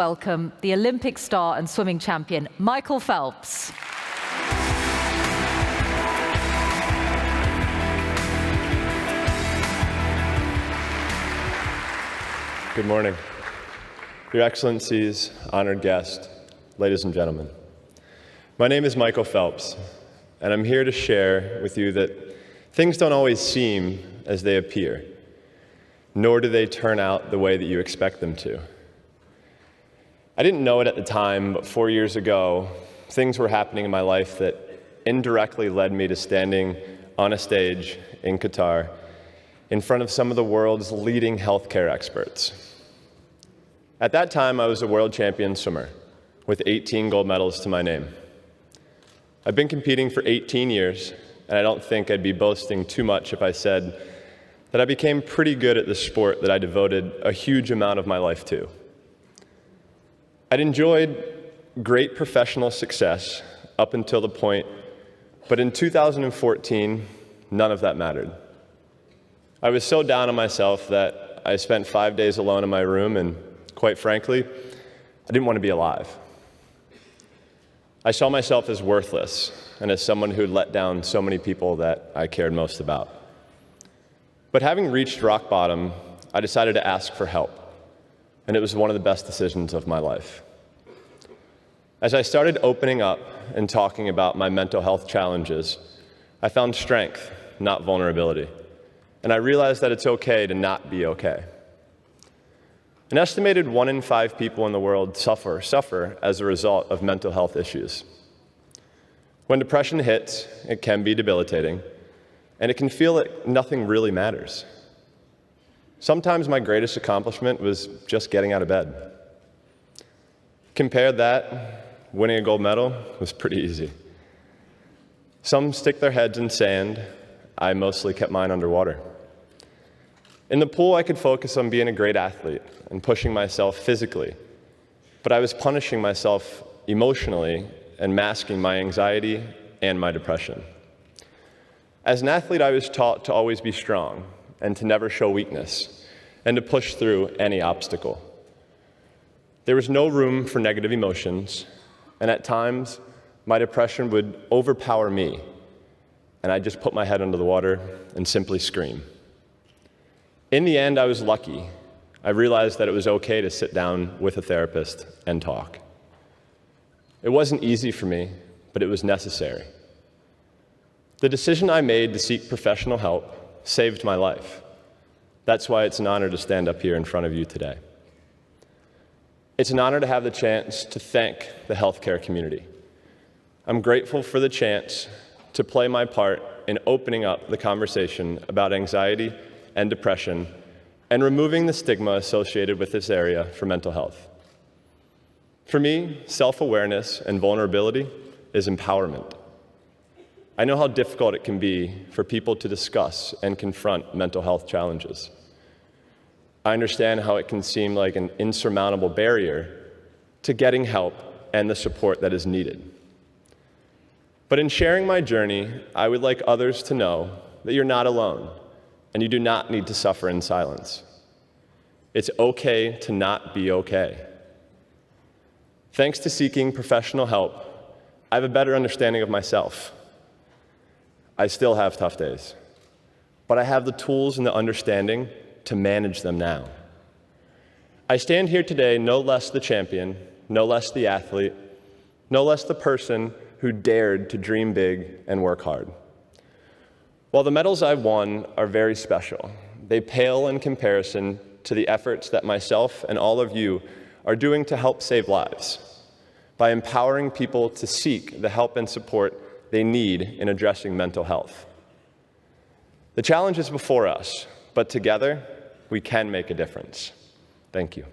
welcome the Olympic star and swimming champion, Michael Phelps. Good morning. Your Excellencies, honored guests, ladies and gentlemen. My name is Michael Phelps, and I'm here to share with you that things don't always seem as they appear, nor do they turn out the way that you expect them to. I didn't know it at the time, but 4 years ago, things were happening in my life that indirectly led me to standing on a stage in Qutar in front of some of the world's leading healthcare experts. At that time, I was a world champion swimmer with 18 gold medals to my name. I've been competing for 18 years, and I don't think I'd be boasting too much if I said that I became pretty good at the sport that I devoted a huge amount of my life to. I'd enjoyed great professional success up until the point, but in 2014, none of that mattered. I was so down on myself that I spent 5 days alone in my room, and quite frankly, I didn't want to be alive. I saw myself as worthless and as someone who had let down so many people that I cared most about. But having reached rock bottom, I decided to ask for help. And it was one of the best decisions of my life. As I started opening up and talking about my mental health challenges, I found strength, not vulnerability. And I realized that it's okay to not be okay. An estimated 1 in 5 people in the world suffer as a result of mental health issues. When depression hits, it can be debilitating, and it can feel like nothing really matters. Sometimes my greatest accomplishment was just getting out of bed. Compare that, winning a gold medal was pretty easy. Some stick their heads in sand. I mostly kept mine underwater. In the pool, I could focus on being a great athlete and pushing myself physically, but I was punishing myself emotionally and masking my anxiety and my depression. As an athlete, I was taught to always be strong and to never show weakness and to push through any obstacle. There was no room for negative emotions, and at times, my depression would overpower me, and I'd just put my head under the water and simply scream. In the end, I was lucky. I realized that it was okay to sit down with a therapist and talk. It wasn't easy for me, but it was necessary. The decision I made to seek professional help saved my life. That's why it's an honor to stand up here in front of you today. It's an honor to have the chance to thank the healthcare community. I'm grateful for the chance to play my part in opening up the conversation about anxiety and depression and removing the stigma associated with this area for mental health. For me, self-awareness and vulnerability is empowerment. I know how difficult it can be for people to discuss and confront mental health challenges. I understand how it can seem like an insurmountable barrier to getting help and the support that is needed. But in sharing my journey, I would like others to know that you're not alone and you do not need to suffer in silence. It's okay to not be okay. Thanks to seeking professional help, I have a better understanding of myself. I still have tough days, but I have the tools and the understanding to manage them now. I stand here today no less the champion, no less the athlete, no less the person who dared to dream big and work hard. While the medals I've won are very special, they pale in comparison to the efforts that myself and all of you are doing to help save lives by empowering people to seek the help and support they need in addressing mental health. The challenge is before us, but together we can make a difference. Thank you.